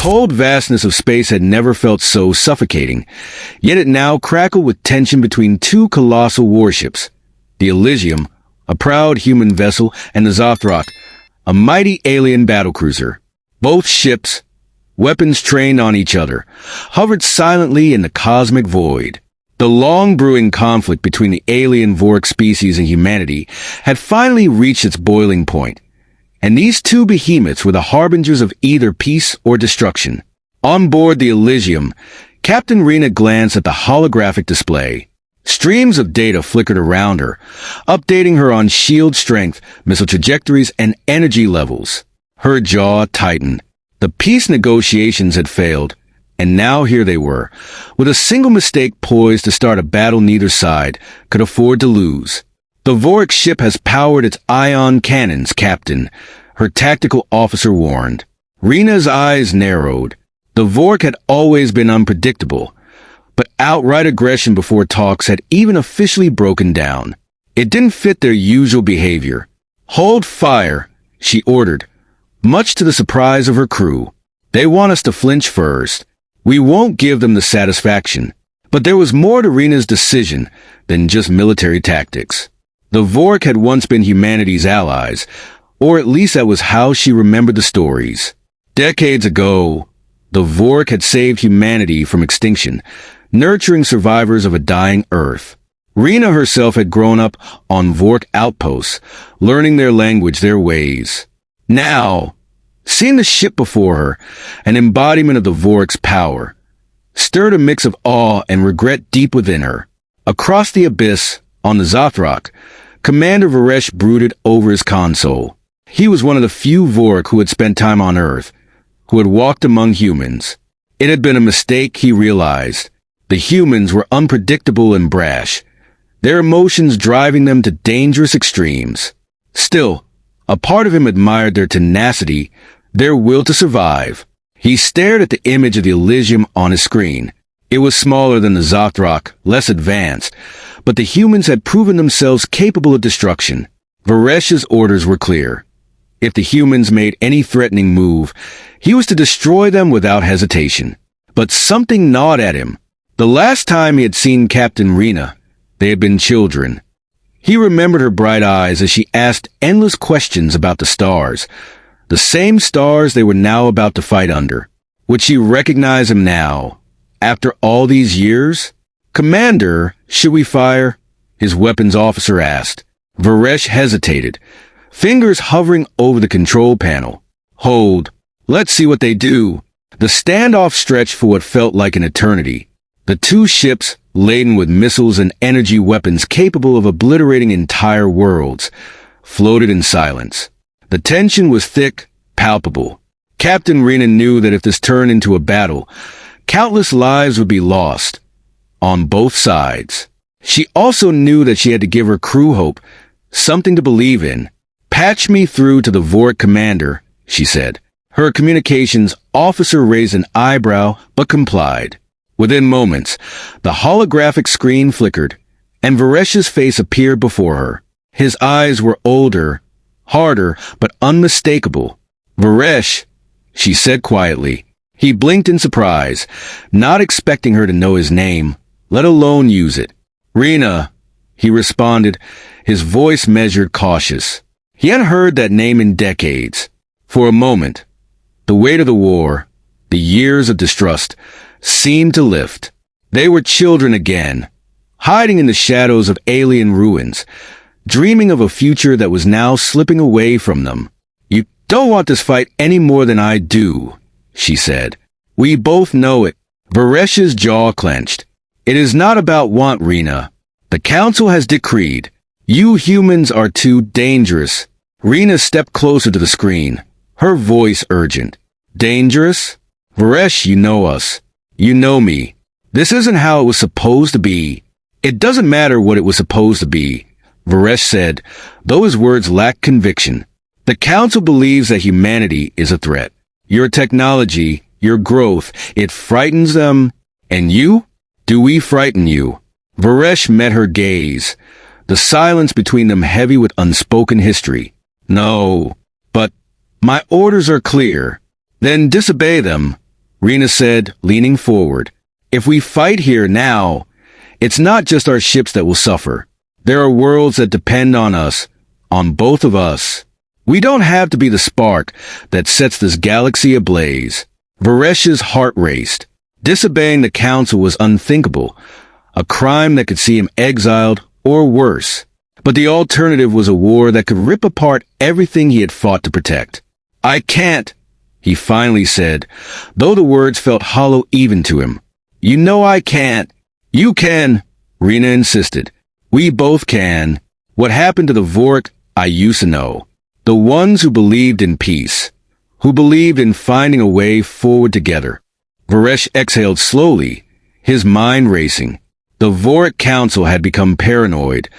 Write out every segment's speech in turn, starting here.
cold vastness of space had never felt so suffocating, yet it now crackled with tension between two colossal warships. The Elysium, a proud human vessel, and the Zothrok, a mighty alien battlecruiser. Both ships, weapons trained on each other, hovered silently in the cosmic void. The long-brewing conflict between the alien Vork species and humanity had finally reached its boiling point, and these two behemoths were the harbingers of either peace or destruction. On board the Elysium, Captain Rena glanced at the holographic display. Streams of data flickered around her, updating her on shield strength, missile trajectories, and energy levels. Her jaw tightened. The peace negotiations had failed, and now here they were, with a single mistake poised to start a battle neither side could afford to lose. "The Vork ship has powered its ion cannons, Captain," her tactical officer warned. Rena's eyes narrowed. The Vork had always been unpredictable, but outright aggression before talks had even officially broken down. It didn't fit their usual behavior. "Hold fire," she ordered, much to the surprise of her crew. "They want us to flinch first. We won't give them the satisfaction." But there was more to Rena's decision than just military tactics. The Vork had once been humanity's allies, or at least that was how she remembered the stories. Decades ago, the Vork had saved humanity from extinction, nurturing survivors of a dying Earth. Rena herself had grown up on Vork outposts, learning their language, their ways. Now, seeing the ship before her, an embodiment of the Vork's power, stirred a mix of awe and regret deep within her. Across the abyss, on the Zothrok, Commander Varesh brooded over his console. He was one of the few Vork who had spent time on Earth, who had walked among humans. It had been a mistake, he realized. The humans were unpredictable and brash, their emotions driving them to dangerous extremes. Still, a part of him admired their tenacity, their will to survive. He stared at the image of the Elysium on his screen. It was smaller than the Zothrok, less advanced, but the humans had proven themselves capable of destruction. Varesh's orders were clear. If the humans made any threatening move, he was to destroy them without hesitation. But something gnawed at him. The last time he had seen Captain Rena, they had been children. He remembered her bright eyes as she asked endless questions about the stars, the same stars they were now about to fight under. Would she recognize him now, after all these years? "Commander, should we fire?" his weapons officer asked. Varesh hesitated, fingers hovering over the control panel. "Hold. Let's see what they do." The standoff stretched for what felt like an eternity. The two ships, laden with missiles and energy weapons capable of obliterating entire worlds, floated in silence. The tension was thick, palpable. Captain Rena knew that if this turned into a battle, countless lives would be lost, on both sides. She also knew that she had to give her crew hope, something to believe in. "Patch me through to the Vork commander," she said. Her communications officer raised an eyebrow, but complied. Within moments, the holographic screen flickered, and Varesh's face appeared before her. His eyes were older, harder, but unmistakable. "Varesh," she said quietly. He blinked in surprise, not expecting her to know his name, let alone use it. "Rena," he responded, his voice measured, cautious. He hadn't heard that name in decades. For a moment, the weight of the war, the years of distrust, seemed to lift. They were children again, hiding in the shadows of alien ruins, dreaming of a future that was now slipping away from them. "You don't want this fight any more than I do," she said. "We both know it." Varesh's jaw clenched. "It is not about want, Rena. The Council has decreed. You humans are too dangerous." Rena stepped closer to the screen, her voice urgent. "Dangerous? Varesh, you know us. You know me. This isn't how it was supposed to be." "It doesn't matter what it was supposed to be," Varesh said, though his words lacked conviction. "The Council believes that humanity is a threat. Your technology, your growth, it frightens them. And you? Do we frighten you?" Varesh met her gaze, the silence between them heavy with unspoken history. "No. But my orders are clear." "Then disobey them," Rena said, leaning forward. If we fight here now, it's not just our ships that will suffer. There are worlds that depend on us, on both of us. We don't have to be the spark that sets this galaxy ablaze. Varesh's heart raced. Disobeying the council was unthinkable, a crime that could see him exiled or worse. But the alternative was a war that could rip apart everything he had fought to protect. I can't, he finally said, though the words felt hollow even to him. You know I can't. You can, Rena insisted. We both can. What happened to the Vork, I used to know. The ones who believed in peace, who believed in finding a way forward together. Varesh exhaled slowly, his mind racing. The Vork Council had become paranoid,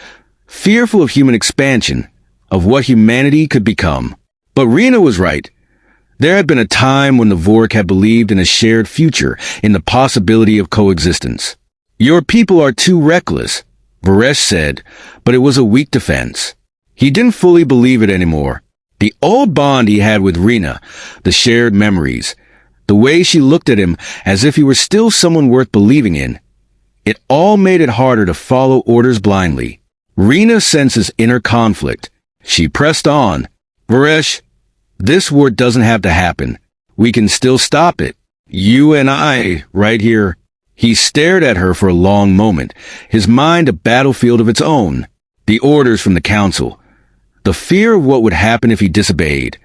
fearful of human expansion, of what humanity could become. But Rena was right. There had been a time when the Vork had believed in a shared future, in the possibility of coexistence. Your people are too reckless, Varesh said, but it was a weak defense. He didn't fully believe it anymore. The old bond he had with Rena, the shared memories, the way she looked at him as if he were still someone worth believing in, it all made it harder to follow orders blindly. Rena sensed his inner conflict. She pressed on. Varesh, this war doesn't have to happen. We can still stop it. You and I, right here. He stared at her for a long moment, his mind a battlefield of its own. The orders from the council. The fear of what would happen if he disobeyed.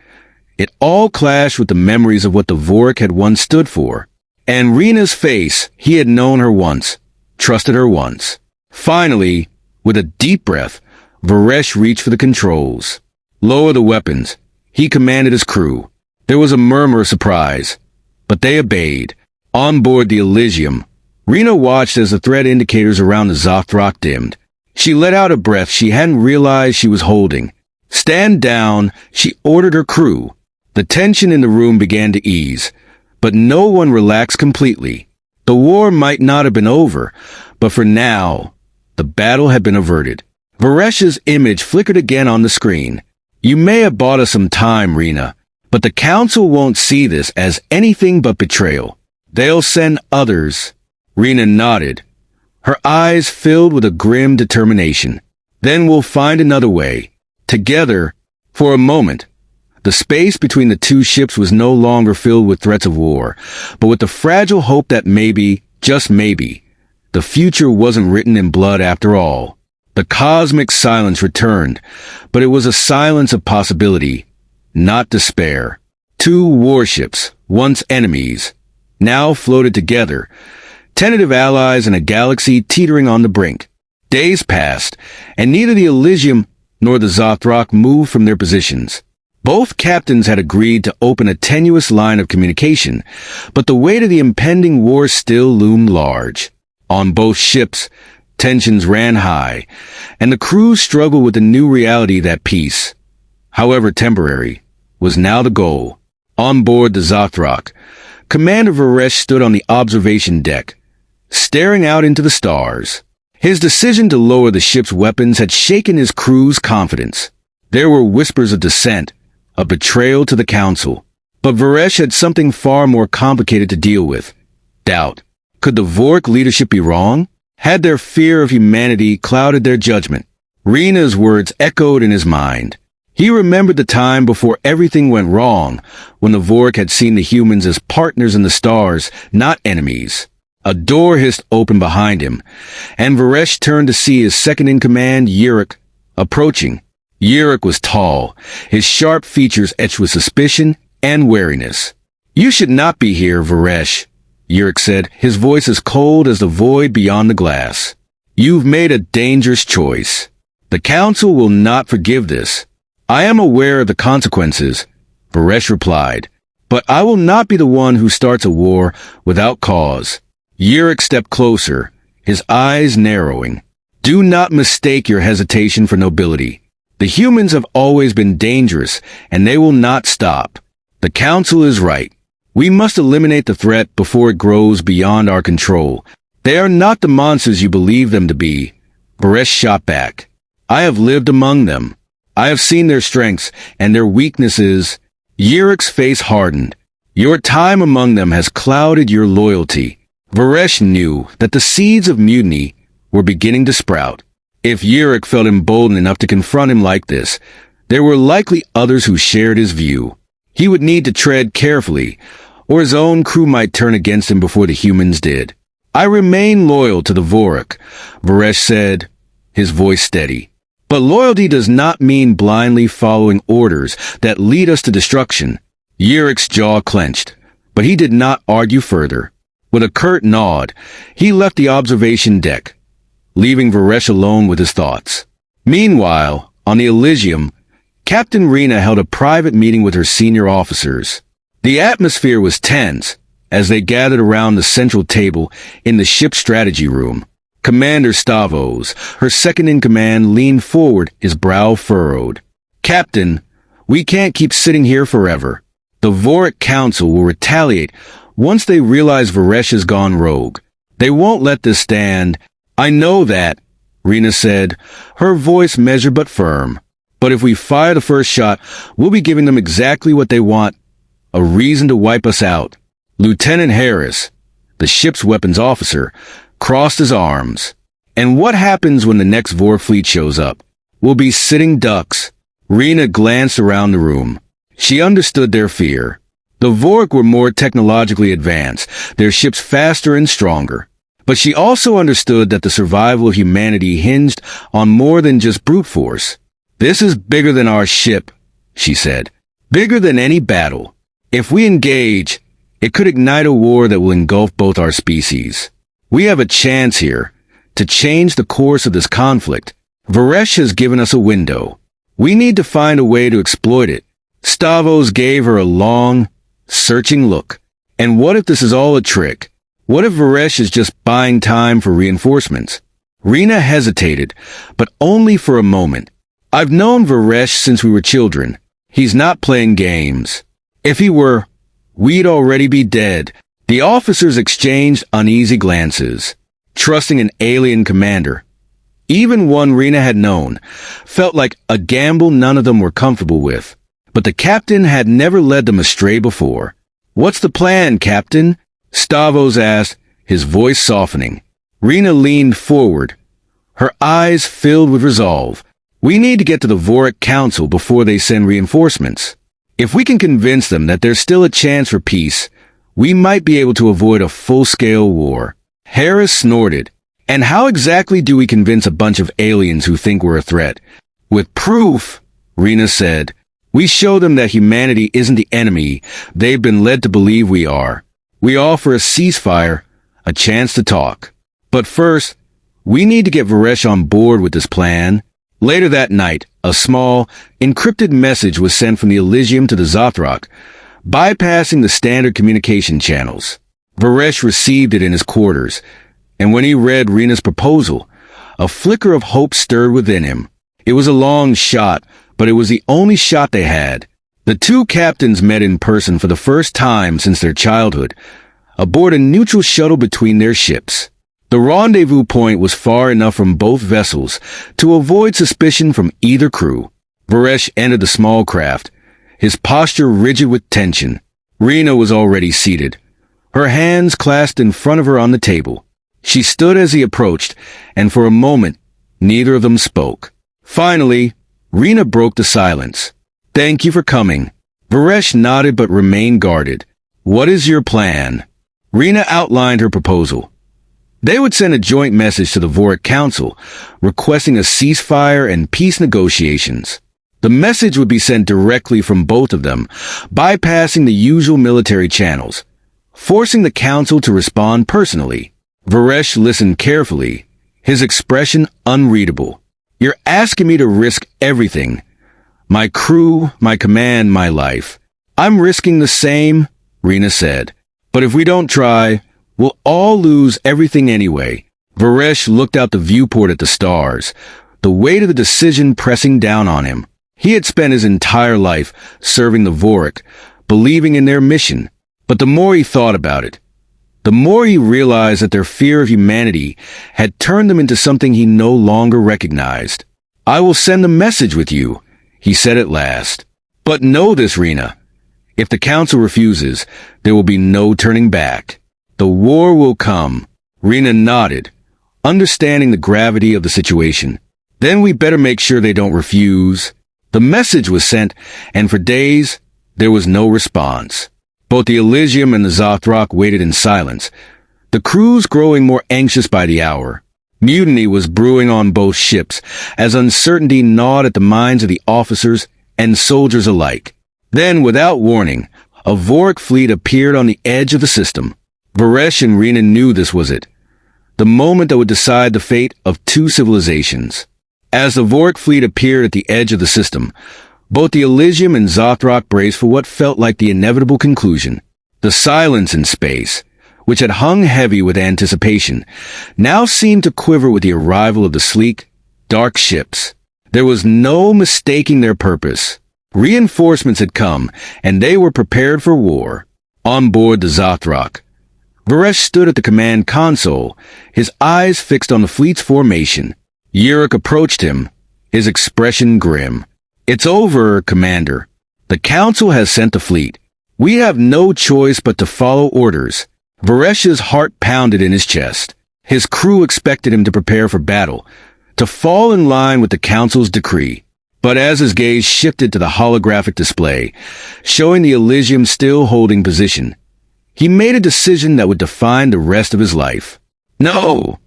It all clashed with the memories of what the Vork had once stood for. And Rena's face, he had known her once, trusted her once. Finally, with a deep breath, Varesh reached for the controls. Lower the weapons, he commanded his crew. There was a murmur of surprise, but they obeyed. On board the Elysium, Rena watched as the threat indicators around the Zothrok dimmed. She let out a breath she hadn't realized she was holding. Stand down, she ordered her crew. The tension in the room began to ease, but no one relaxed completely. The war might not have been over, but for now, the battle had been averted. Varesh's image flickered again on the screen. You may have bought us some time, Rena, but the council won't see this as anything but betrayal. They'll send others. Rena nodded, her eyes filled with a grim determination. Then we'll find another way. Together, for a moment. The space between the two ships was no longer filled with threats of war, but with the fragile hope that maybe, just maybe, the future wasn't written in blood after all. The cosmic silence returned, but it was a silence of possibility, not despair. Two warships, once enemies, now floated together, tentative allies in a galaxy teetering on the brink. Days passed, and neither the Elysium nor the Zothrok moved from their positions. Both captains had agreed to open a tenuous line of communication, but the weight of the impending war still loomed large. On both ships, tensions ran high, and the crews struggled with the new reality that peace, however temporary, was now the goal. On board the Zothrok, Commander Varesh stood on the observation deck, staring out into the stars. His decision to lower the ship's weapons had shaken his crew's confidence. There were whispers of dissent, a betrayal to the council. But Varesh had something far more complicated to deal with. Doubt. Could the Vork leadership be wrong? Had their fear of humanity clouded their judgment? Rena's words echoed in his mind. He remembered the time before everything went wrong, when the Vork had seen the humans as partners in the stars, not enemies. A door hissed open behind him, and Varesh turned to see his second-in-command, Yurik, approaching. Yurik was tall, his sharp features etched with suspicion and wariness. You should not be here, Varesh, Yurik said, his voice as cold as the void beyond the glass. You've made a dangerous choice. The council will not forgive this. I am aware of the consequences, Varesh replied, but I will not be the one who starts a war without cause. Yurik stepped closer, his eyes narrowing. Do not mistake your hesitation for nobility. The humans have always been dangerous, and they will not stop. The council is right. We must eliminate the threat before it grows beyond our control. They are not the monsters you believe them to be. Varesh shot back. I have lived among them. I have seen their strengths and their weaknesses. Yurik's face hardened. Your time among them has clouded your loyalty. Varesh knew that the seeds of mutiny were beginning to sprout. If Yurik felt emboldened enough to confront him like this, there were likely others who shared his view. He would need to tread carefully, or his own crew might turn against him before the humans did. I remain loyal to the Vorik, Varesh said, his voice steady. But loyalty does not mean blindly following orders that lead us to destruction. Yurik's jaw clenched, but he did not argue further. With a curt nod, he left the observation deck, leaving Varesh alone with his thoughts. Meanwhile, on the Elysium, Captain Rena held a private meeting with her senior officers. The atmosphere was tense as they gathered around the central table in the ship's strategy room. Commander Stavros, her second-in-command, leaned forward, his brow furrowed. "Captain, we can't keep sitting here forever. The Vorik Council will retaliate once they realize Varesh has gone rogue. They won't let this stand." "I know that," Rena said, her voice measured but firm. "But if we fire the first shot, we'll be giving them exactly what they want, a reason to wipe us out." Lieutenant Harris, the ship's weapons officer, crossed his arms. "And what happens when the next Vor fleet shows up? We'll be sitting ducks." Rena glanced around the room. She understood their fear. The Vorik were more technologically advanced, their ships faster and stronger. But she also understood that the survival of humanity hinged on more than just brute force. "This is bigger than our ship," she said. "Bigger than any battle. If we engage, it could ignite a war that will engulf both our species. We have a chance here to change the course of this conflict. Varesh has given us a window. We need to find a way to exploit it." Stavros gave her a long, searching look. "And what if this is all a trick? What if Varesh is just buying time for reinforcements?" Rena hesitated, but only for a moment. "I've known Varesh since we were children. He's not playing games. If he were, we'd already be dead." The officers exchanged uneasy glances. Trusting an alien commander, even one Rena had known, felt like a gamble none of them were comfortable with. But the captain had never led them astray before. "What's the plan, Captain?" Stavros asked, his voice softening. Rena leaned forward, her eyes filled with resolve. "We need to get to the Vorik Council before they send reinforcements. If we can convince them that there's still a chance for peace, we might be able to avoid a full-scale war." Harris snorted. "And how exactly do we convince a bunch of aliens who think we're a threat?" "With proof," Rena said. "We show them that humanity isn't the enemy they've been led to believe we are. We offer a ceasefire, a chance to talk. But first, we need to get Varesh on board with this plan." Later that night, a small, encrypted message was sent from the Elysium to the Zothrak, bypassing the standard communication channels. Varesh received it in his quarters, and when he read Rena's proposal, a flicker of hope stirred within him. It was a long shot, but it was the only shot they had. The two captains met in person for the first time since their childhood, aboard a neutral shuttle between their ships. The rendezvous point was far enough from both vessels to avoid suspicion from either crew. Varesh entered the small craft, his posture rigid with tension. Rena was already seated, her hands clasped in front of her on the table. She stood as he approached, and for a moment, neither of them spoke. Finally, Rena broke the silence. "Thank you for coming." Varesh nodded but remained guarded. "What is your plan?" Rena outlined her proposal. They would send a joint message to the Vorik Council, requesting a ceasefire and peace negotiations. The message would be sent directly from both of them, bypassing the usual military channels, forcing the Council to respond personally. Varesh listened carefully, his expression unreadable. "You're asking me to risk everything. My crew, my command, my life. I'm risking the same," Rena said. "But if we don't try, we'll all lose everything anyway." Varesh looked out the viewport at the stars, the weight of the decision pressing down on him. He had spent his entire life serving the Vorik, believing in their mission. But the more he thought about it, the more he realized that their fear of humanity had turned them into something he no longer recognized. "I will send a message with you," he said at last. "But know this, Rena. If the Council refuses, there will be no turning back. The war will come. Rena nodded, understanding the gravity of the situation. Then we better make sure they don't refuse. The message was sent, and for days, there was no response. Both the Elysium and the Zothrok waited in silence, the crews growing more anxious by the hour. Mutiny was brewing on both ships, as uncertainty gnawed at the minds of the officers and soldiers alike. Then, without warning, a Vork fleet appeared on the edge of the system. Varesh and Rena knew this was it, the moment that would decide the fate of two civilizations. As the Vork fleet appeared at the edge of the system, both the Elysium and Zothrok braced for what felt like the inevitable conclusion. The silence in space, which had hung heavy with anticipation, now seemed to quiver with the arrival of the sleek, dark ships. There was no mistaking their purpose. Reinforcements had come, and they were prepared for war. On board the Zothrok, Varesh stood at the command console, his eyes fixed on the fleet's formation. Yurik approached him, his expression grim. "It's over, Commander. The Council has sent the fleet. We have no choice but to follow orders." Varesh's heart pounded in his chest. His crew expected him to prepare for battle, to fall in line with the Council's decree. But as his gaze shifted to the holographic display, showing the Elysium still holding position, he made a decision that would define the rest of his life. "No,"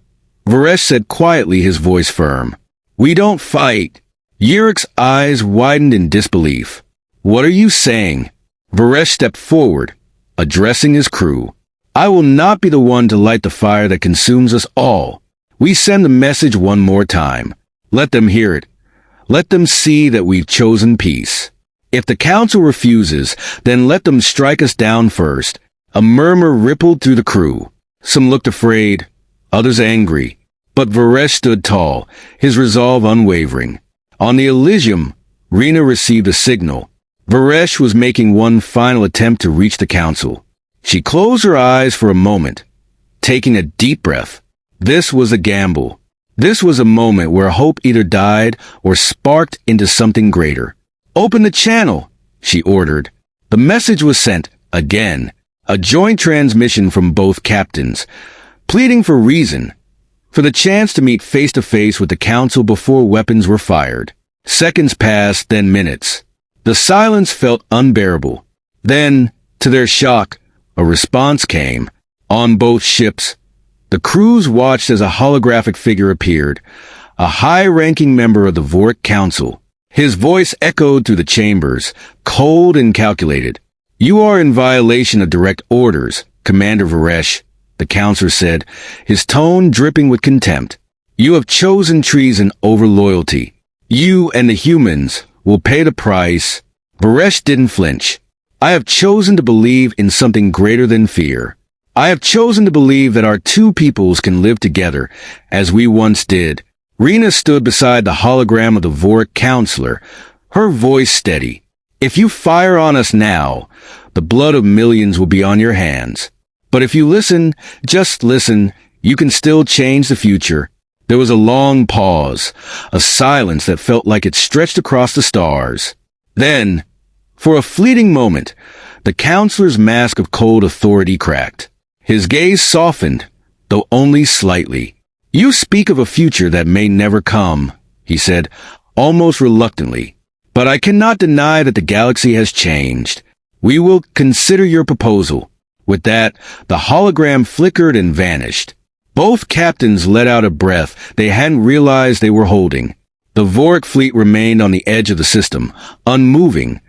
Varesh said quietly, his voice firm. "We don't fight." Yurik's eyes widened in disbelief. "What are you saying?" Varesh stepped forward, addressing his crew. "I will not be the one to light the fire that consumes us all. We send the message one more time. Let them hear it. Let them see that we've chosen peace. If the Council refuses, then let them strike us down first." A murmur rippled through the crew. Some looked afraid, others angry. But Varesh stood tall, his resolve unwavering. On the Elysium, Rena received a signal. Varesh was making one final attempt to reach the Council. She closed her eyes for a moment, taking a deep breath. This was a gamble. This was a moment where hope either died or sparked into something greater. "Open the channel," she ordered. The message was sent, again, a joint transmission from both captains, pleading for reason, for the chance to meet face-to-face with the Council before weapons were fired. Seconds passed, then minutes. The silence felt unbearable. Then, to their shock, a response came. On both ships, the crews watched as a holographic figure appeared, a high-ranking member of the Vork Council. His voice echoed through the chambers, cold and calculated. "You are in violation of direct orders, Commander Varesh," the counselor said, his tone dripping with contempt. "You have chosen treason over loyalty. You and the humans will pay the price." Varesh didn't flinch. "I have chosen to believe in something greater than fear. I have chosen to believe that our two peoples can live together, as we once did." Rena stood beside the hologram of the Vork counselor, her voice steady. "If you fire on us now, the blood of millions will be on your hands. But if you listen, just listen, you can still change the future." There was a long pause, a silence that felt like it stretched across the stars. Then, for a fleeting moment, the counselor's mask of cold authority cracked. His gaze softened, though only slightly. "You speak of a future that may never come," he said, almost reluctantly. "But I cannot deny that the galaxy has changed. We will consider your proposal." With that, the hologram flickered and vanished. Both captains let out a breath they hadn't realized they were holding. The Vork fleet remained on the edge of the system, unmoving,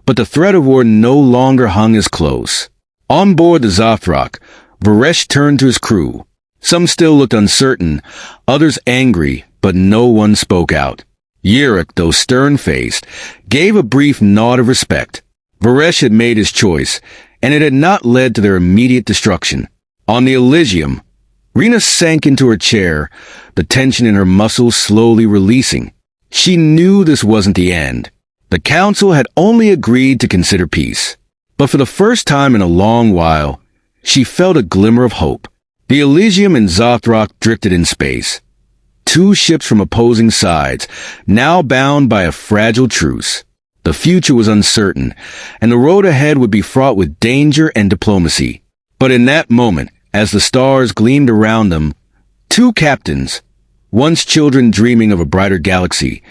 but the threat of war no longer hung as close. On board the Zothrok, Varesh turned to his crew. Some still looked uncertain, others angry, but no one spoke out. Yurik, though stern-faced, gave a brief nod of respect. Varesh had made his choice, and it had not led to their immediate destruction. On the Elysium, Rena sank into her chair, the tension in her muscles slowly releasing. She knew this wasn't the end. The Council had only agreed to consider peace. But for the first time in a long while, she felt a glimmer of hope. The Elysium and Zothrok drifted in space. Two ships from opposing sides, now bound by a fragile truce. The future was uncertain, and the road ahead would be fraught with danger and diplomacy. But in that moment, as the stars gleamed around them, two captains, once children dreaming of a brighter galaxy,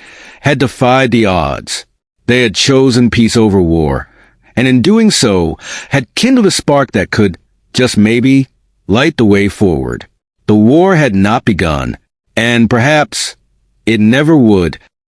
had defied the odds. They had chosen peace over war, and in doing so, had kindled a spark that could, just maybe, light the way forward. The war had not begun, and perhaps it never would,